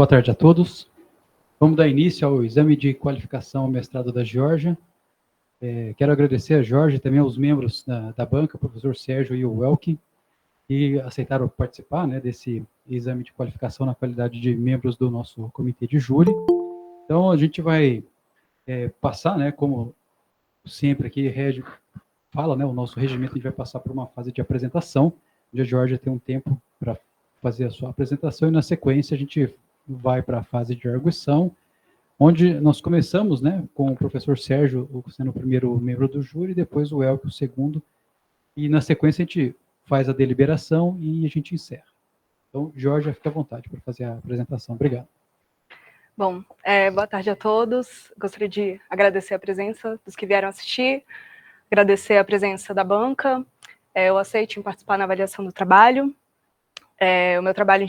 Boa tarde a todos. Vamos dar início ao exame de qualificação ao mestrado da Geórgia. Quero agradecer a Geórgia e também aos membros da banca, o professor Sérgio e o Elkin, que aceitaram participar desse exame de qualificação na qualidade de membros do nosso comitê de júri. Então, a gente vai passar, como sempre aqui fala, o nosso regimento, a gente vai passar por uma fase de apresentação, onde a Geórgia tem um tempo para fazer a sua apresentação, e na sequência a gente vai para a fase de arguição, onde nós começamos com o professor Sérgio sendo o primeiro membro do júri, depois o Elke o segundo, e na sequência a gente faz a deliberação e a gente encerra. Então, Geórgia, fica à vontade para fazer a apresentação. Obrigado. Bom, boa tarde a todos. Gostaria de agradecer a presença dos que vieram assistir, agradecer a presença da banca, o aceite em participar na avaliação do trabalho. O meu trabalho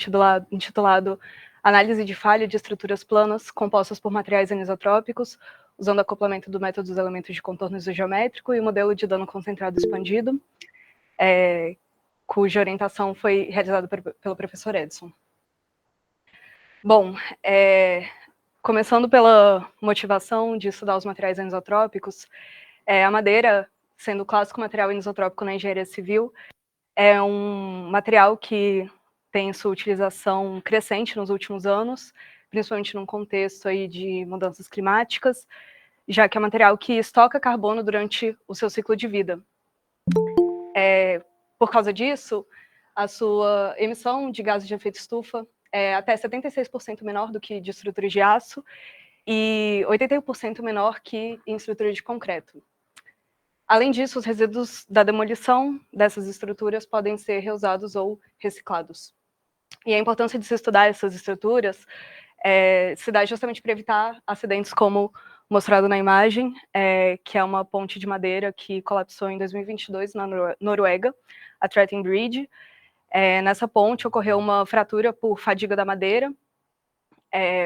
intitulado Análise de falha de estruturas planas compostas por materiais anisotrópicos, usando acoplamento do método dos elementos de contorno isogeométrico e o modelo de dano concentrado expandido, cuja orientação foi realizada pelo professor Edson. Bom, começando pela motivação de estudar os materiais anisotrópicos, a madeira, sendo o clássico material anisotrópico na engenharia civil, é um material que tem sua utilização crescente nos últimos anos, principalmente num contexto aí de mudanças climáticas, já que é um material que estoca carbono durante o seu ciclo de vida. Por causa disso, a sua emissão de gases de efeito estufa é até 76% menor do que de estruturas de aço e 81% menor que em estruturas de concreto. Além disso, os resíduos da demolição dessas estruturas podem ser reusados ou reciclados. E a importância de se estudar essas estruturas se dá justamente para evitar acidentes como mostrado na imagem, que é uma ponte de madeira que colapsou em 2022 na Noruega, a Tretton Bridge. Nessa ponte ocorreu uma fratura por fadiga da madeira,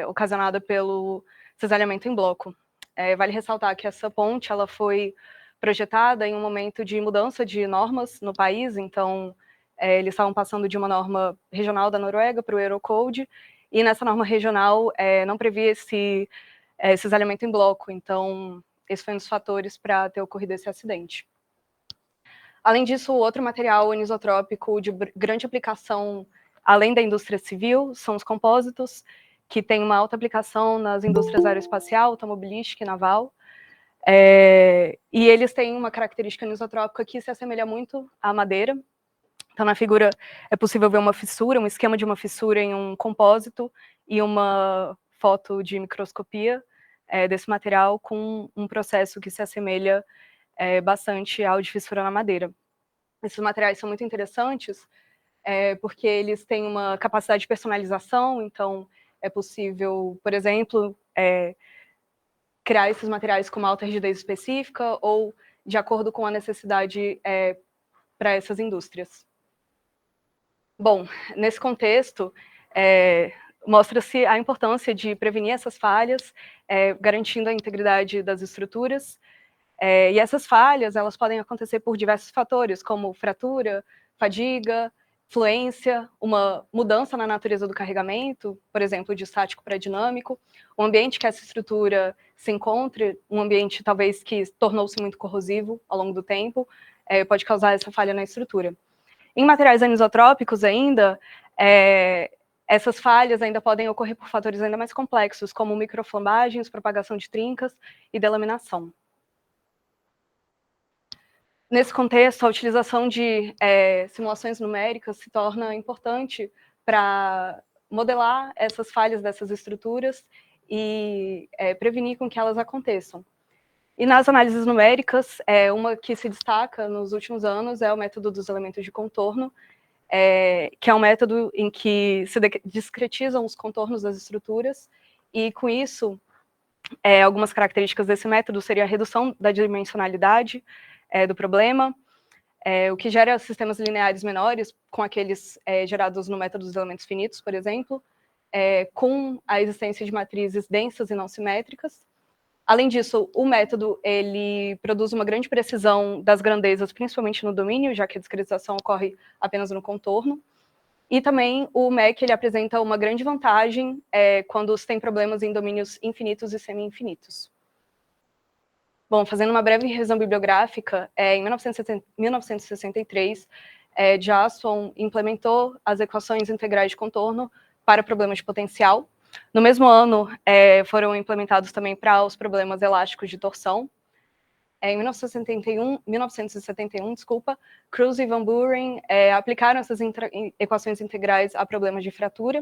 ocasionada pelo cisalhamento em bloco. Vale ressaltar que essa ponte ela foi projetada em um momento de mudança de normas no país, então eles estavam passando de uma norma regional da Noruega para o Eurocode, e nessa norma regional não previa esse cisalhamento em bloco, então esse foi um dos fatores para ter ocorrido esse acidente. Além disso, outro material anisotrópico de grande aplicação, além da indústria civil, são os compósitos, que têm uma alta aplicação nas indústrias aeroespacial, automobilística e naval, e eles têm uma característica anisotrópica que se assemelha muito à madeira. Então, na figura é possível ver uma fissura, um esquema de uma fissura em um compósito e uma foto de microscopia desse material com um processo que se assemelha bastante ao de fissura na madeira. Esses materiais são muito interessantes porque eles têm uma capacidade de personalização, então é possível, por exemplo, criar esses materiais com uma alta rigidez específica ou de acordo com a necessidade para essas indústrias. Bom, nesse contexto, mostra-se a importância de prevenir essas falhas, garantindo a integridade das estruturas, e essas falhas elas podem acontecer por diversos fatores, como fratura, fadiga, fluência, uma mudança na natureza do carregamento, por exemplo, de estático para dinâmico, o ambiente que essa estrutura se encontra, um ambiente talvez que tornou-se muito corrosivo ao longo do tempo, pode causar essa falha na estrutura. Em materiais anisotrópicos ainda, essas falhas ainda podem ocorrer por fatores ainda mais complexos, como microflambagens, propagação de trincas e delaminação. Nesse contexto, a utilização de simulações numéricas se torna importante para modelar essas falhas dessas estruturas e prevenir com que elas aconteçam. E nas análises numéricas, uma que se destaca nos últimos anos é o método dos elementos de contorno, que é um método em que se discretizam os contornos das estruturas, e com isso, algumas características desse método seria a redução da dimensionalidade do problema, o que gera sistemas lineares menores, com aqueles gerados no método dos elementos finitos, por exemplo, com a existência de matrizes densas e não simétricas. Além disso, o método ele produz uma grande precisão das grandezas, principalmente no domínio, já que a discretização ocorre apenas no contorno. E também o MEC ele apresenta uma grande vantagem quando se tem problemas em domínios infinitos e semi-infinitos. Bom, fazendo uma breve revisão bibliográfica, em 1963, Jason implementou as equações integrais de contorno para problemas de potencial. No mesmo ano, foram implementados também para os problemas elásticos de torção. Em 1971, Kruse e Van Buren aplicaram essas equações integrais a problemas de fratura.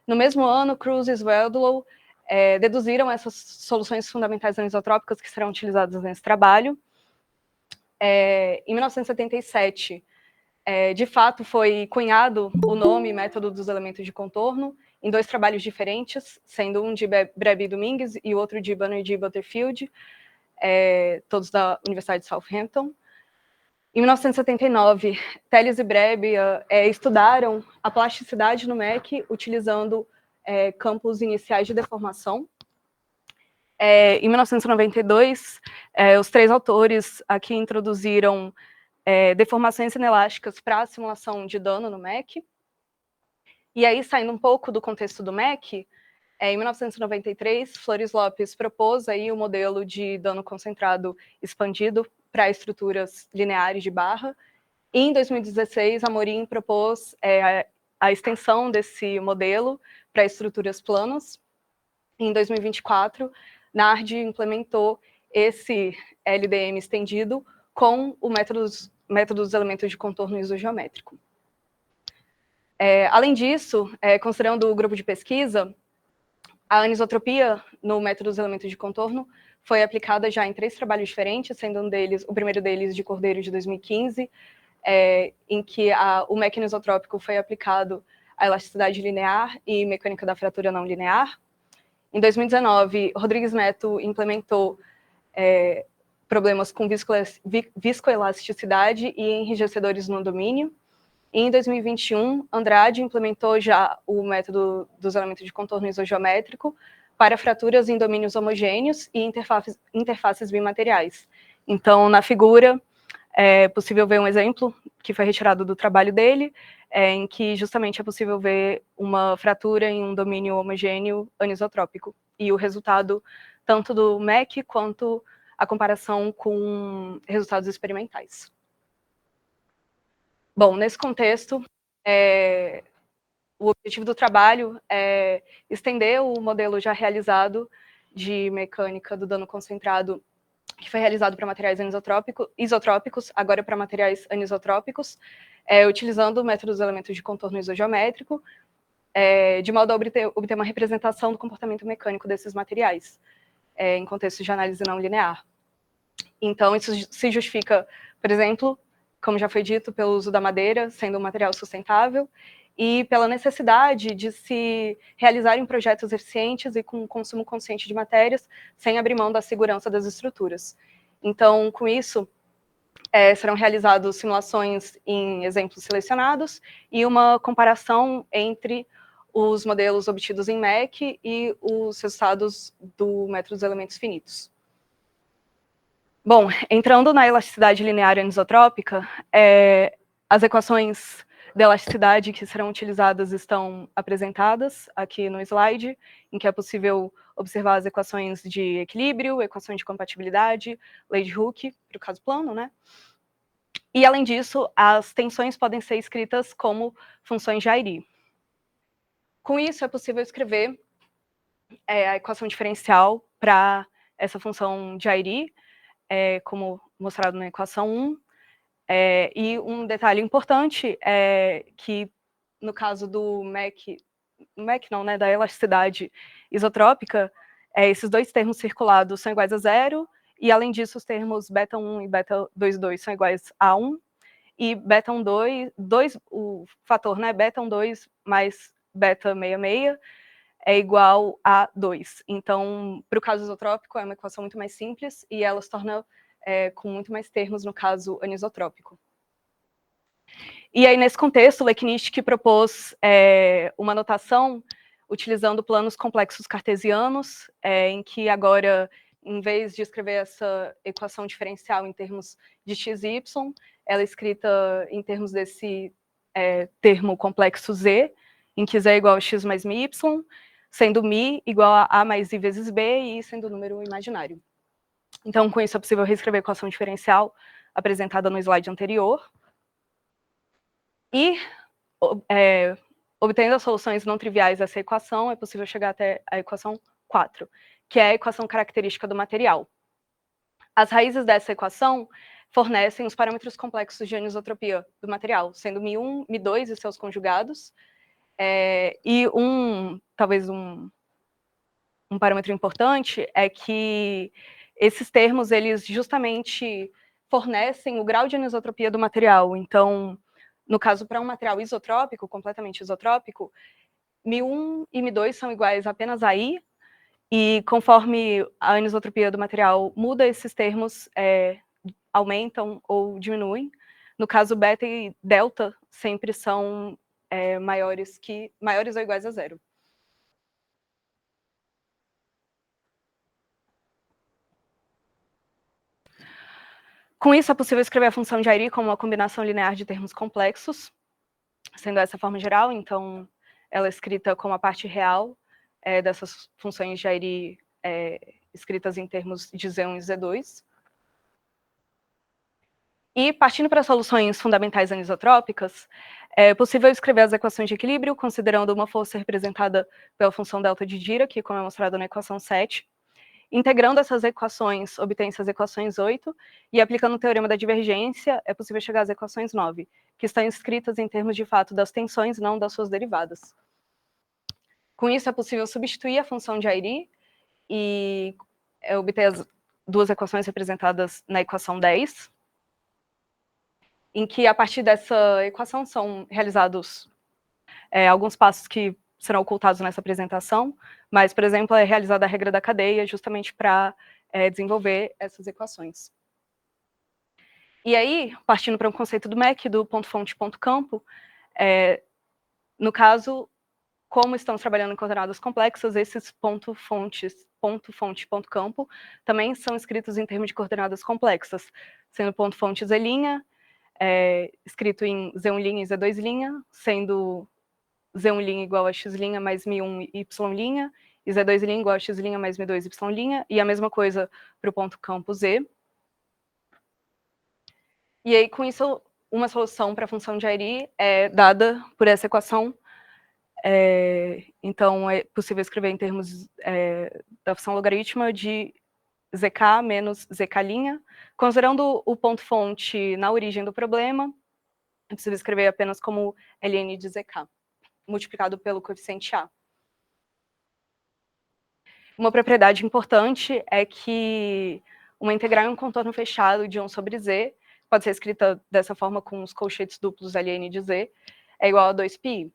No mesmo ano, Kruse e Swerdlow deduziram essas soluções fundamentais anisotrópicas que serão utilizadas nesse trabalho. Em 1977, de fato, foi cunhado o nome método dos elementos de contorno em 2 trabalhos diferentes, sendo um de Brebe e Domingues e o outro de Banerjee e Butterfield, todos da Universidade de Southampton. Em 1979, Teles e Brebe estudaram a plasticidade no MEC utilizando campos iniciais de deformação. Em 1992, os 3 autores aqui introduziram deformações inelásticas para a simulação de dano no MEC. E aí, saindo um pouco do contexto do MEC, em 1993, Flores Lopes propôs aí o modelo de dano concentrado expandido para estruturas lineares de barra. E em 2016, Amorim propôs a extensão desse modelo para estruturas planas. Em 2024, Nardi implementou esse LDM estendido com o método dos elementos de contorno isogeométrico. Além disso, considerando o grupo de pesquisa, a anisotropia no método dos elementos de contorno foi aplicada já em 3 trabalhos diferentes, sendo o primeiro deles de Cordeiro, de 2015, em que o MEC anisotrópico foi aplicado à elasticidade linear e mecânica da fratura não linear. Em 2019, Rodrigues Neto implementou problemas com viscoelasticidade e enrijecedores no domínio. E em 2021, Andrade implementou já o método dos elementos de contorno isogeométrico para fraturas em domínios homogêneos e interfaces bimateriais. Então, na figura, é possível ver um exemplo que foi retirado do trabalho dele, em que justamente é possível ver uma fratura em um domínio homogêneo anisotrópico. E o resultado tanto do MEC quanto a comparação com resultados experimentais. Bom, nesse contexto, o objetivo do trabalho é estender o modelo já realizado de mecânica do dano concentrado, que foi realizado para materiais isotrópicos, agora para materiais anisotrópicos, utilizando o método dos elementos de contorno isogeométrico, de modo a obter uma representação do comportamento mecânico desses materiais, em contexto de análise não linear. Então, isso se justifica, por exemplo, como já foi dito, pelo uso da madeira, sendo um material sustentável, e pela necessidade de se realizarem projetos eficientes e com consumo consciente de matérias, sem abrir mão da segurança das estruturas. Então, com isso, serão realizadas simulações em exemplos selecionados e uma comparação entre os modelos obtidos em MEC e os resultados do método dos elementos finitos. Bom, entrando na elasticidade linear anisotrópica, as equações de elasticidade que serão utilizadas estão apresentadas aqui no slide, em que é possível observar as equações de equilíbrio, equações de compatibilidade, lei de Hooke, para o caso plano, né? E, além disso, as tensões podem ser escritas como funções de Airy. Com isso, é possível escrever a equação diferencial para essa função de Airy, como mostrado na equação 1. E um detalhe importante é que, no caso do MEC não, né, da elasticidade isotrópica, esses 2 termos circulados são iguais a 0, e, além disso, os termos beta1 e beta22 são iguais a 1, e beta12, o fator, né, beta12 mais beta66 é igual a 2. Então, para o caso isotrópico, é uma equação muito mais simples, e ela se torna com muito mais termos no caso anisotrópico. E aí, nesse contexto, Leknicht propôs uma notação utilizando planos complexos cartesianos, em que agora, em vez de escrever essa equação diferencial em termos de x e y, ela é escrita em termos desse termo complexo Z, em que Z é igual a x mais mi y, sendo mi igual a A mais I vezes B, e sendo número imaginário. Então, com isso, é possível reescrever a equação diferencial apresentada no slide anterior. E, obtendo as soluções não triviais dessa equação, é possível chegar até a equação 4, que é a equação característica do material. As raízes dessa equação fornecem os parâmetros complexos de anisotropia do material, sendo μ1, μ2 e seus conjugados, e talvez um parâmetro importante é que esses termos, eles justamente fornecem o grau de anisotropia do material. Então, no caso, para um material isotrópico, completamente isotrópico, μ1 e μ2 são iguais apenas a I, e conforme a anisotropia do material muda, esses termos aumentam ou diminuem. No caso, beta e delta sempre são maiores ou iguais a zero. Com isso, é possível escrever a função de Airy como uma combinação linear de termos complexos, sendo essa a forma geral. Então, ela é escrita como a parte real dessas funções de Airy escritas em termos de Z1 e Z2. E, partindo para soluções fundamentais anisotrópicas, é possível escrever as equações de equilíbrio, considerando uma força representada pela função delta de Dirac, como é mostrado na equação 7. Integrando essas equações, obtém-se as equações 8, e aplicando o teorema da divergência, é possível chegar às equações 9, que estão escritas em termos de fato das tensões, não das suas derivadas. Com isso, é possível substituir a função de Airy e obter as duas equações representadas na equação 10, em que, a partir dessa equação, são realizados alguns passos que serão ocultados nessa apresentação, mas, por exemplo, é realizada a regra da cadeia justamente para desenvolver essas equações. E aí, partindo para um conceito do MEC, do ponto-fonte, ponto-campo, no caso, como estamos trabalhando em coordenadas complexas, esses ponto-fonte, ponto-campo, também são escritos em termos de coordenadas complexas, sendo ponto-fonte Z', escrito em Z1' e Z2', sendo Z1' igual a X' mais μ1 Y', e Z2' igual a X' mais μ2 Y', e a mesma coisa para o ponto campo Z. E aí, com isso, uma solução para a função de Airy é dada por essa equação. Então, é possível escrever em termos da função logarítmica de zk menos zk', considerando o ponto-fonte na origem do problema, é possível escrever apenas como ln de zk, multiplicado pelo coeficiente A. Uma propriedade importante é que uma integral em um contorno fechado de 1 sobre Z, pode ser escrita dessa forma com os colchetes duplos ln de Z, é igual a 2π.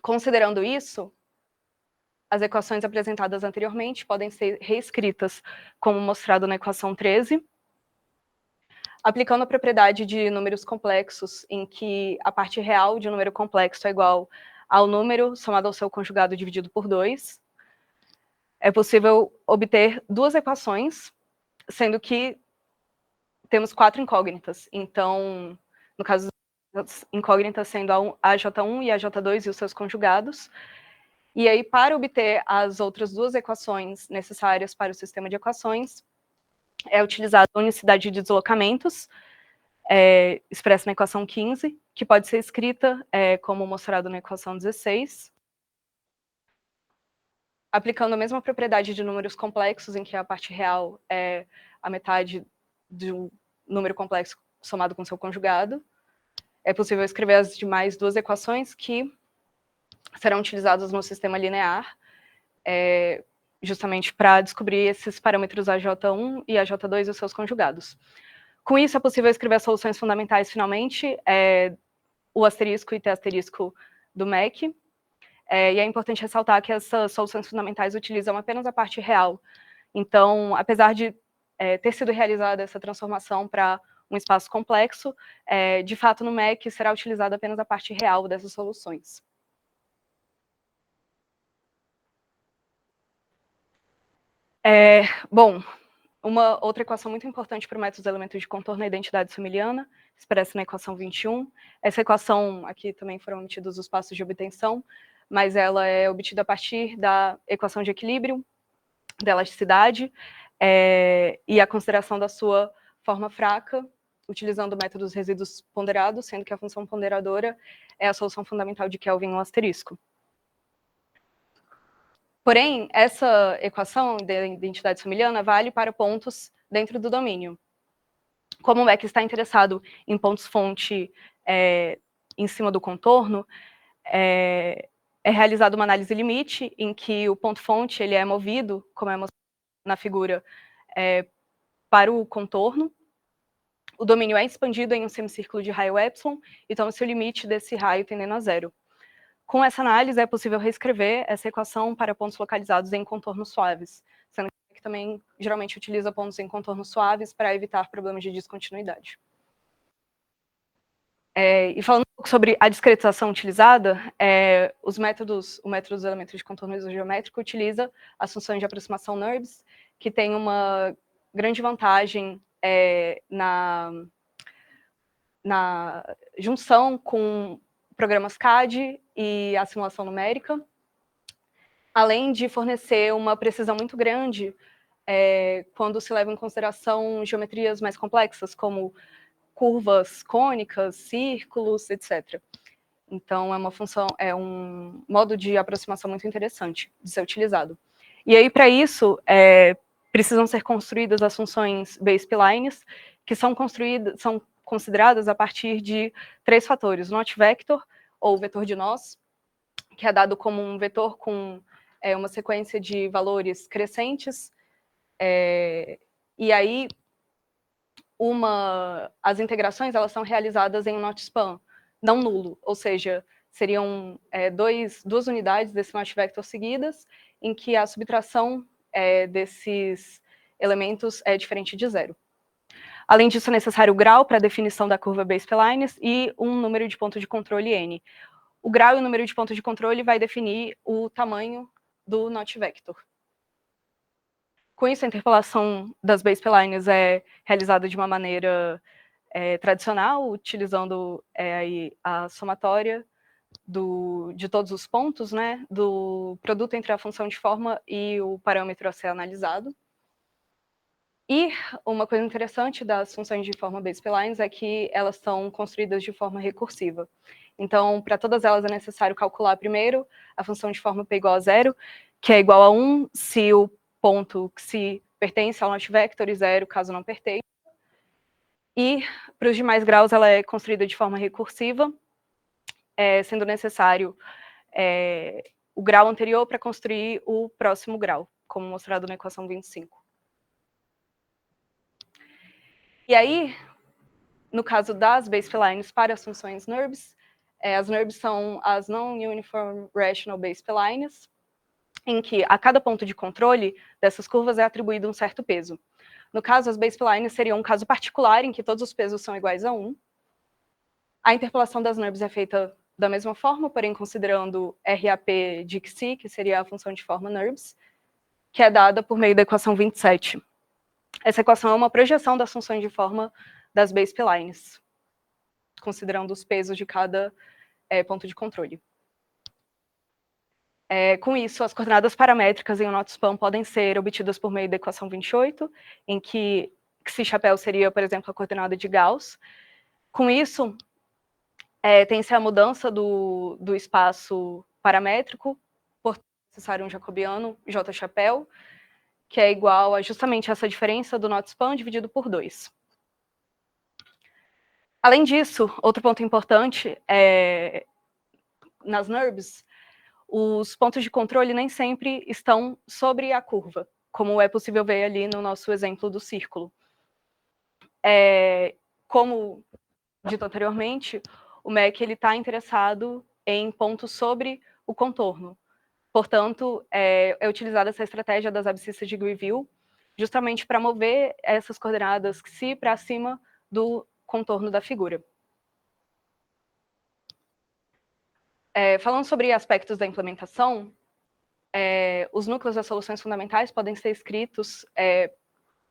Considerando isso, as equações apresentadas anteriormente podem ser reescritas como mostrado na equação 13, aplicando a propriedade de números complexos, em que a parte real de um número complexo é igual ao número somado ao seu conjugado dividido por 2, é possível obter duas equações, sendo que temos 4 incógnitas. Então, no caso, as incógnitas sendo a J1 e a J2 e os seus conjugados. E aí, para obter as outras duas equações necessárias para o sistema de equações, é utilizada a unicidade de deslocamentos, expressa na equação 15, que pode ser escrita como mostrado na equação 16, aplicando a mesma propriedade de números complexos, em que a parte real é a metade do número complexo somado com seu conjugado. É possível escrever as demais duas equações que serão utilizadas no sistema linear, justamente para descobrir esses parâmetros AJ1 e AJ2 e os seus conjugados. Com isso, é possível escrever as soluções fundamentais, finalmente, o asterisco e T asterisco do MEC. E é importante ressaltar que essas soluções fundamentais utilizam apenas a parte real. Então, apesar de ter sido realizada essa transformação para um espaço complexo, de fato, no MEC será utilizada apenas a parte real dessas soluções. Bom, uma outra equação muito importante para o método dos elementos de contorno é a identidade Somiliana, expressa na equação 21. Essa equação, aqui também foram omitidos os passos de obtenção, mas ela é obtida a partir da equação de equilíbrio, da elasticidade, e a consideração da sua forma fraca, utilizando o método dos resíduos ponderados, sendo que a função ponderadora é a solução fundamental de Kelvin no asterisco. Porém, essa equação de identidade samiliana vale para pontos dentro do domínio. Como o MEC está interessado em pontos-fonte em cima do contorno, é realizada uma análise limite, em que o ponto-fonte ele é movido, como é mostrado na figura, para o contorno. O domínio é expandido em um semicírculo de raio epsilon, então esse é o limite desse raio tendendo a zero. Com essa análise, é possível reescrever essa equação para pontos localizados em contornos suaves, sendo que também geralmente utiliza pontos em contornos suaves para evitar problemas de descontinuidade. E falando um pouco sobre a discretização utilizada, o método dos elementos de contorno isogeométrico utiliza as funções de aproximação NURBS, que tem uma grande vantagem na junção com programas CAD e a simulação numérica, além de fornecer uma precisão muito grande quando se leva em consideração geometrias mais complexas, como curvas cônicas, círculos, etc. Então, é um modo de aproximação muito interessante de ser utilizado. E aí, para isso, precisam ser construídas as funções B-splines, que são consideradas a partir de 3 fatores: o knot vector, ou vetor de nós, que é dado como um vetor com uma sequência de valores crescentes, e aí as integrações elas são realizadas em um knot span não nulo, ou seja, seriam duas unidades desse knot vector seguidas, em que a subtração desses elementos é diferente de zero. Além disso, é necessário o grau para a definição da curva B-splines e um número de pontos de controle n. O grau e o número de pontos de controle vai definir o tamanho do knot vector. Com isso, a interpolação das B-splines é realizada de uma maneira tradicional, utilizando a somatória de todos os pontos, né, do produto entre a função de forma e o parâmetro a ser analisado. E uma coisa interessante das funções de forma B-splines é que elas são construídas de forma recursiva. Então, para todas elas é necessário calcular primeiro a função de forma P igual a zero, que é igual a 1 se o ponto se pertence ao knot vector e 0 caso não pertença. E para os demais graus ela é construída de forma recursiva, sendo necessário o grau anterior para construir o próximo grau, como mostrado na equação 25. E aí, no caso das B-splines para as funções NURBS, as NURBS são as Non-Uniform Rational B-splines, em que a cada ponto de controle dessas curvas é atribuído um certo peso. No caso, as B-splines seriam um caso particular em que todos os pesos são iguais a 1. A interpolação das NURBS é feita da mesma forma, porém considerando RAP de Xi, que seria a função de forma NURBS, que é dada por meio da equação 27. Essa equação é uma projeção das funções de forma das B-splines, considerando os pesos de cada ponto de controle. Com isso, as coordenadas paramétricas em um knot span podem ser obtidas por meio da equação 28, em que Xi chapéu seria, por exemplo, a coordenada de Gauss. Com isso, tem-se a mudança do espaço paramétrico, portanto, é necessário um jacobiano J chapéu, que é igual a justamente essa diferença do knot span dividido por 2. Além disso, outro ponto importante nas NURBS, os pontos de controle nem sempre estão sobre a curva, como é possível ver ali no nosso exemplo do círculo. Como dito anteriormente, o MEC está interessado em pontos sobre o contorno. Portanto, é utilizada essa estratégia das abscissas de Greville, justamente para mover essas coordenadas Xi para cima do contorno da figura. Falando sobre aspectos da implementação, os núcleos das soluções fundamentais podem ser escritos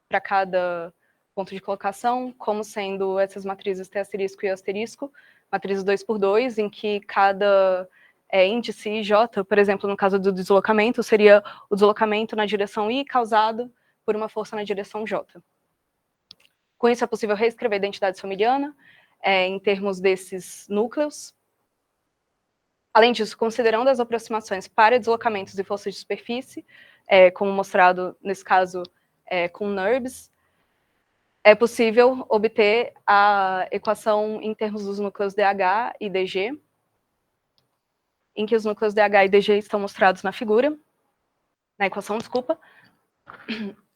para cada ponto de colocação, como sendo essas matrizes T asterisco e asterisco, matrizes 2×2, em que cada índice J, por exemplo, no caso do deslocamento, seria o deslocamento na direção I causado por uma força na direção J. Com isso, é possível reescrever a identidade somiliana em termos desses núcleos. Além disso, considerando as aproximações para deslocamentos e forças de superfície, como mostrado nesse caso com NURBS, é possível obter a equação em termos dos núcleos DH e DG, em que os núcleos DH e DG estão mostrados na figura, na equação, desculpa.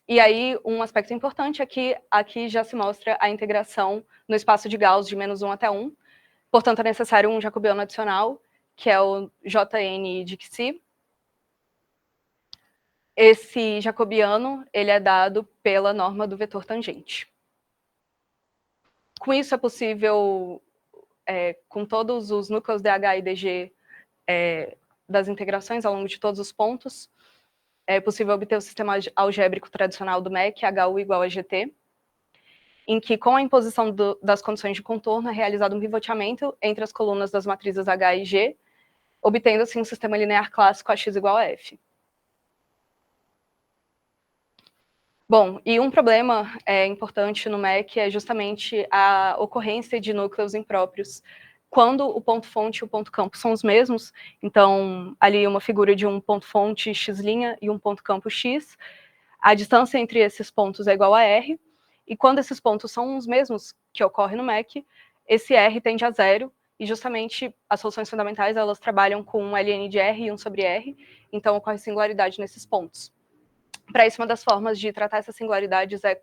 E aí, um aspecto importante é que aqui já se mostra a integração no espaço de Gauss de -1 até 1. Portanto, é necessário um jacobiano adicional, que é o Jn de Xi. Esse jacobiano ele é dado pela norma do vetor tangente. Com isso, é possível, com todos os núcleos DH e DG das integrações ao longo de todos os pontos, é possível obter o sistema algébrico tradicional do MEC, HU igual a GT, em que, com a imposição das condições de contorno, é realizado um pivoteamento entre as colunas das matrizes H e G, obtendo, assim, um sistema linear clássico AX igual a F. Bom, e um problema importante no MEC é justamente a ocorrência de núcleos impróprios. Quando o ponto-fonte e o ponto-campo são os mesmos, então, ali uma figura de um ponto-fonte x' e um ponto-campo x, a distância entre esses pontos é igual a R, e quando esses pontos são os mesmos que ocorrem no MEC, esse R tende a zero, e justamente as soluções fundamentais, elas trabalham com um ln de R e 1 sobre R, então ocorre singularidade nesses pontos. Para isso, uma das formas de tratar essas singularidades é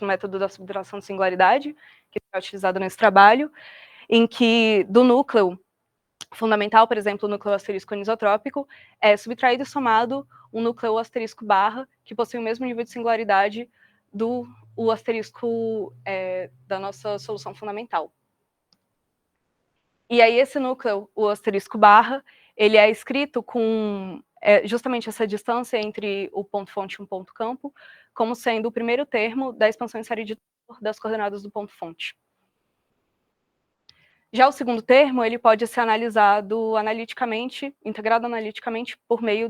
no método da subtração de singularidade, que é utilizado nesse trabalho, em que do núcleo fundamental, por exemplo, o núcleo asterisco anisotrópico, é subtraído e somado um núcleo asterisco barra, que possui o mesmo nível de singularidade do asterisco da nossa solução fundamental. E aí esse núcleo, o asterisco barra, ele é escrito com justamente essa distância entre o ponto-fonte e o ponto-campo, como sendo o primeiro termo da expansão em série de Taylor das coordenadas do ponto-fonte. Já o segundo termo, ele pode ser analisado analiticamente, integrado analiticamente, por meio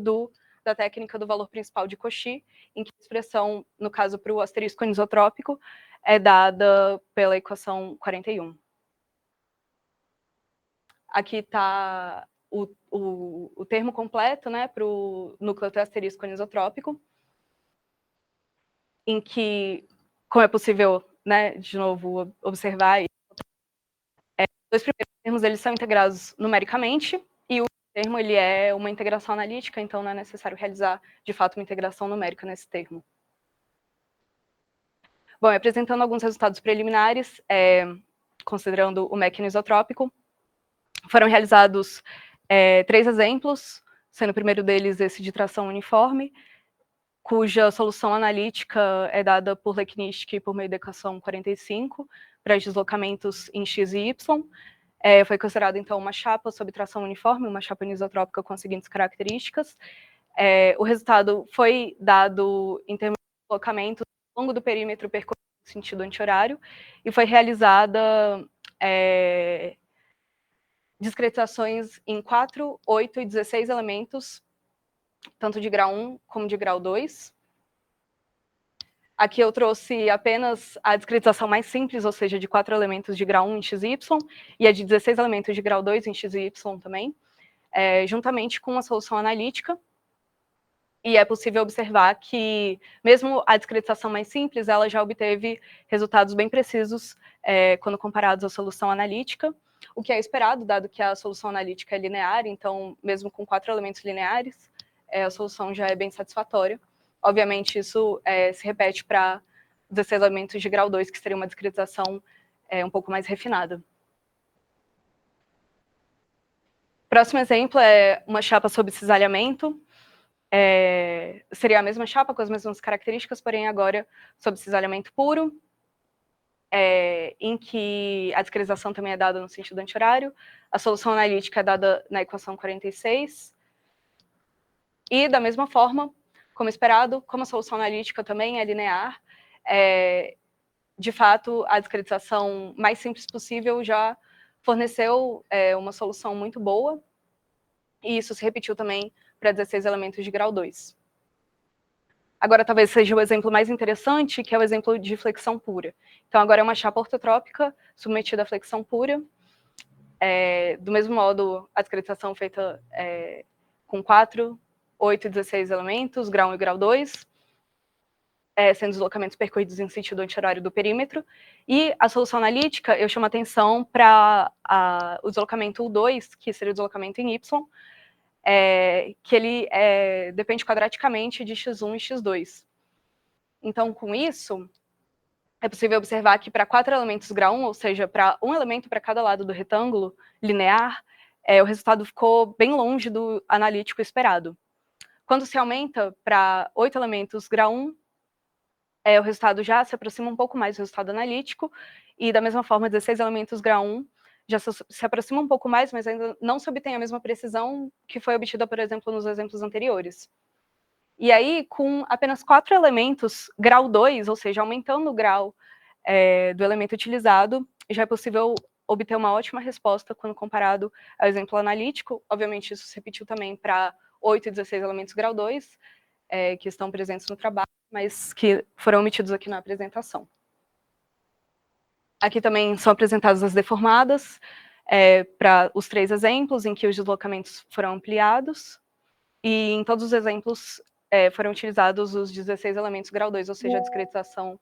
da técnica do valor principal de Cauchy, em que a expressão, no caso para o asterisco anisotrópico, é dada pela equação 41. Aqui está o termo completo, né, para o núcleo asterisco anisotrópico, em que, como é possível, né, de novo, observar, os dois primeiros termos eles são integrados numericamente, e o termo ele é uma integração analítica, então não é necessário realizar, de fato, uma integração numérica nesse termo. Bom, apresentando alguns resultados preliminares, considerando o MEC anisotrópico, foram realizados 3 exemplos, sendo o primeiro deles esse de tração uniforme, cuja solução analítica é dada por Leknitzky por meio da equação 45, para deslocamentos em x e y. Foi considerado, então, uma chapa sob tração uniforme, uma chapa anisotrópica com as seguintes características. O resultado foi dado em termos de deslocamento ao longo do perímetro percorrido no sentido anti-horário, e foi realizada discretizações em 4, 8 e 16 elementos, tanto de grau 1 como de grau 2. Aqui eu trouxe apenas a discretização mais simples, ou seja, de 4 elementos de grau 1 em x e y, e a de 16 elementos de grau 2 em x e y também, juntamente com a solução analítica. E é possível observar que, mesmo a discretização mais simples, ela já obteve resultados bem precisos quando comparados à solução analítica, o que é esperado, dado que a solução analítica é linear, então, mesmo com 4 elementos lineares, a solução já é bem satisfatória. Obviamente, isso se repete para 16 elementos de grau 2, que seria uma discretização um pouco mais refinada. Próximo exemplo é uma chapa sob cisalhamento. Seria a mesma chapa, com as mesmas características, porém agora sob cisalhamento puro, em que a discretização também é dada no sentido anti-horário, a solução analítica é dada na equação 46, e da mesma forma, como esperado, como a solução analítica também é linear, de fato, a discretização mais simples possível já forneceu uma solução muito boa, e isso se repetiu também para 16 elementos de grau 2. Agora, talvez seja o exemplo mais interessante, que é o exemplo de flexão pura. Então, agora é uma chapa ortotrópica submetida à flexão pura. Do mesmo modo, a discretização feita com 4, 8 e 16 elementos, grau 1 e grau 2, sendo deslocamentos percorridos em sentido anti-horário do perímetro. E a solução analítica, eu chamo a atenção para o deslocamento U2, que seria o deslocamento em Y, que ele depende quadraticamente de x1 e x2. Então, com isso, é possível observar que para 4 elementos grau 1, ou seja, para um elemento para cada lado do retângulo linear, o resultado ficou bem longe do analítico esperado. Quando se aumenta para 8 elementos grau 1, o resultado já se aproxima um pouco mais do resultado analítico, e da mesma forma, 16 elementos grau 1 já se aproxima um pouco mais, mas ainda não se obtém a mesma precisão que foi obtida, por exemplo, nos exemplos anteriores. E aí, com apenas 4 elementos grau 2, ou seja, aumentando o grau do elemento utilizado, já é possível obter uma ótima resposta quando comparado ao exemplo analítico. Obviamente, isso se repetiu também para 8 e 16 elementos grau 2, que estão presentes no trabalho, mas que foram omitidos aqui na apresentação. Aqui também são apresentadas as deformadas, para os 3 exemplos em que os deslocamentos foram ampliados, e em todos os exemplos foram utilizados os 16 elementos grau 2, ou seja, a discretização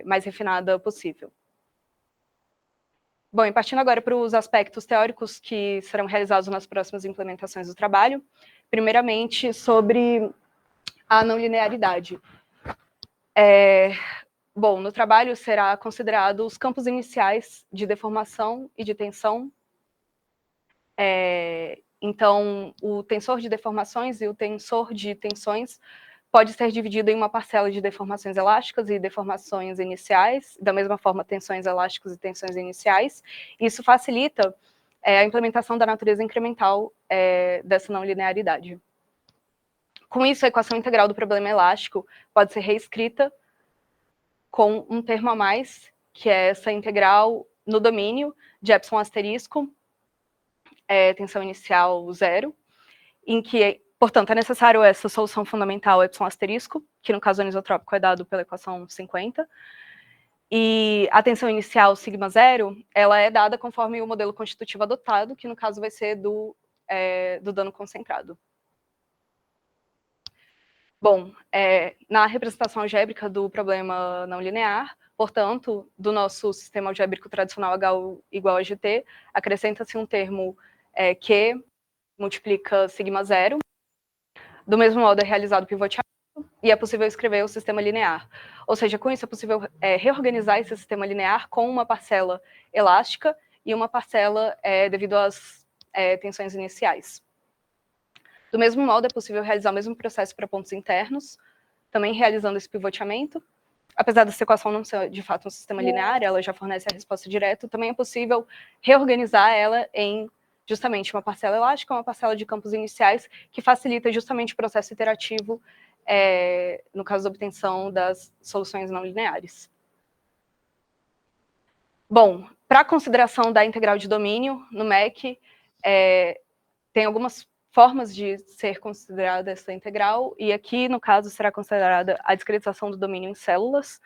mais refinada possível. Bom, e partindo agora para os aspectos teóricos que serão realizados nas próximas implementações do trabalho, primeiramente sobre a não linearidade. Bom, no trabalho será considerado os campos iniciais de deformação e de tensão. Então, o tensor de deformações e o tensor de tensões pode ser dividido em uma parcela de deformações elásticas e deformações iniciais, da mesma forma, tensões elásticas e tensões iniciais. Isso facilita a implementação da natureza incremental dessa não linearidade. Com isso, a equação integral do problema elástico pode ser reescrita com um termo a mais, que é essa integral no domínio de epsilon asterisco, tensão inicial 0, em que, portanto, é necessário essa solução fundamental epsilon asterisco, que no caso anisotrópico é dado pela equação 50, e a tensão inicial sigma 0, ela é dada conforme o modelo constitutivo adotado, que no caso vai ser do dano concentrado. Bom, na representação algébrica do problema não linear, portanto, do nosso sistema algébrico tradicional H igual a GT, acrescenta-se um termo Q multiplica sigma 0. Do mesmo modo, é realizado o pivoteamento e é possível escrever o sistema linear. Ou seja, com isso é possível reorganizar esse sistema linear com uma parcela elástica e uma parcela devido às tensões iniciais. Do mesmo modo, é possível realizar o mesmo processo para pontos internos, também realizando esse pivoteamento. Apesar dessa equação não ser, de fato, um sistema linear, ela já fornece a resposta direta, também é possível reorganizar ela em justamente uma parcela elástica, uma parcela de campos iniciais, que facilita justamente o processo iterativo, no caso da obtenção das soluções não lineares. Bom, para a consideração da integral de domínio, no MEC, tem algumas formas de ser considerada essa integral, e aqui, no caso, será considerada a discretização do domínio em células,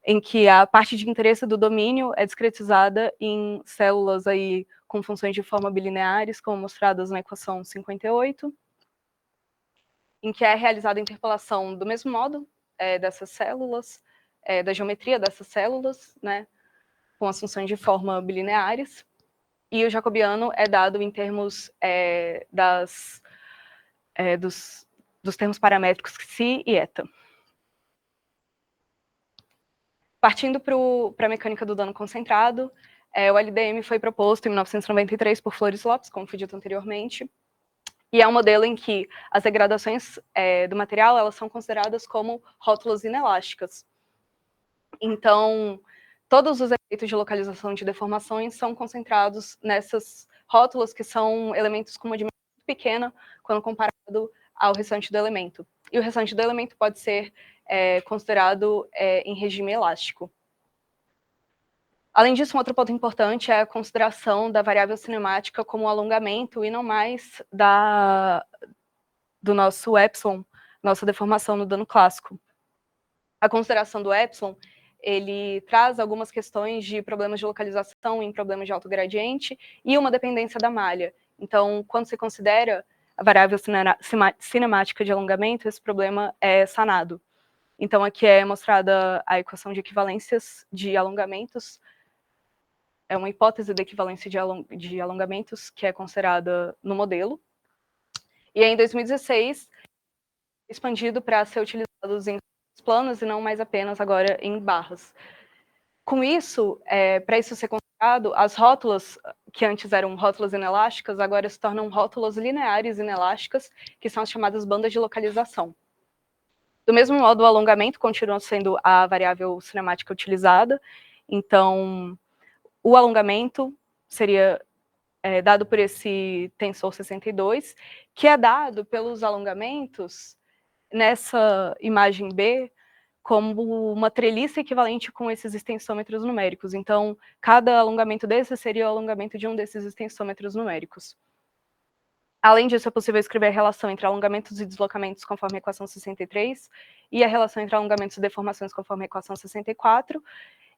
em que a parte de interesse do domínio é discretizada em células aí com funções de forma bilineares, como mostradas na equação 58, em que é realizada a interpolação do mesmo modo dessas células, da geometria dessas células, né, com as funções de forma bilineares, e o jacobiano é dado em termos dos termos paramétricos psi e eta. Partindo para a mecânica do dano concentrado, o LDM foi proposto em 1993 por Flores Lopes, como foi dito anteriormente, e é um modelo em que as degradações do material elas são consideradas como rótulas inelásticas. Então, todos os efeitos de localização de deformações são concentrados nessas rótulas, que são elementos com uma dimensão muito pequena quando comparado ao restante do elemento. E o restante do elemento pode ser considerado em regime elástico. Além disso, um outro ponto importante é a consideração da variável cinemática como alongamento e não mais do nosso epsilon, nossa deformação no dano clássico. A consideração do epsilon, ele traz algumas questões de problemas de localização em problemas de alto gradiente e uma dependência da malha. Então, quando se considera a variável cinemática de alongamento, esse problema é sanado. Então, aqui é mostrada a equação de equivalências de alongamentos. É uma hipótese de equivalência de alongamentos que é considerada no modelo. E aí, em 2016, expandido para ser utilizado em planos e não mais apenas agora em barras. Com isso, para isso ser considerado, as rótulas, que antes eram rótulas inelásticas, agora se tornam rótulas lineares inelásticas, que são as chamadas bandas de localização. Do mesmo modo, o alongamento continua sendo a variável cinemática utilizada, então o alongamento seria dado por esse tensor 62, que é dado pelos alongamentos nessa imagem B como uma treliça equivalente com esses extensômetros numéricos. Então, cada alongamento desse seria o alongamento de um desses extensômetros numéricos. Além disso, é possível escrever a relação entre alongamentos e deslocamentos conforme a equação 63 e a relação entre alongamentos e deformações conforme a equação 64,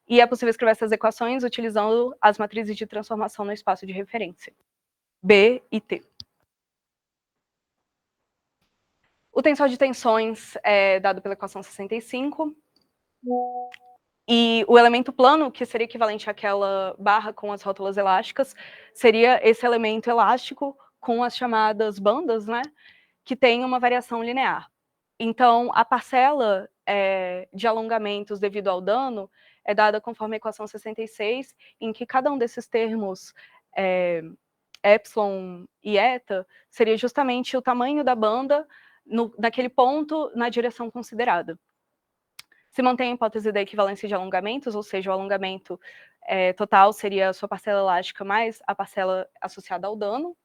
e é possível escrever essas equações utilizando as matrizes de transformação no espaço de referência, B e T. O tensor de tensões é dado pela equação 65, e o elemento plano, que seria equivalente àquela barra com as rótulas elásticas, seria esse elemento elástico com as chamadas bandas, né, que tem uma variação linear. Então, a parcela de alongamentos devido ao dano é dada conforme a equação 66, em que cada um desses termos, epsilon e eta, seria justamente o tamanho da banda naquele ponto na direção considerada. Se mantém a hipótese da equivalência de alongamentos, ou seja, o alongamento total seria a sua parcela elástica mais a parcela associada ao dano.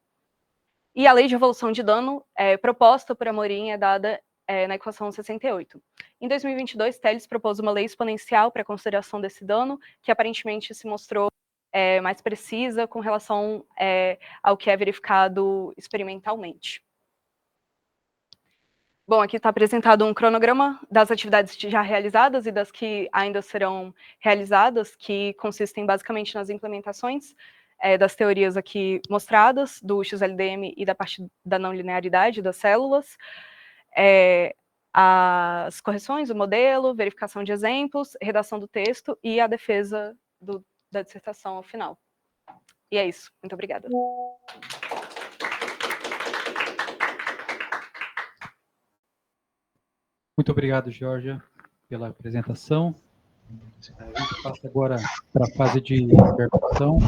E a lei de evolução de dano proposta por Amorim é dada na equação 68. Em 2022, Telles propôs uma lei exponencial para a consideração desse dano, que aparentemente se mostrou mais precisa com relação ao que é verificado experimentalmente. Bom, aqui está apresentado um cronograma das atividades já realizadas e das que ainda serão realizadas, que consistem basicamente nas implementações das teorias aqui mostradas, do XLDM e da parte da não linearidade das células, as correções do modelo, verificação de exemplos, redação do texto e a defesa da dissertação ao final. E é isso. Muito obrigada. Muito obrigado, Georgia, pela apresentação. A gente passa agora para a fase de perguntação.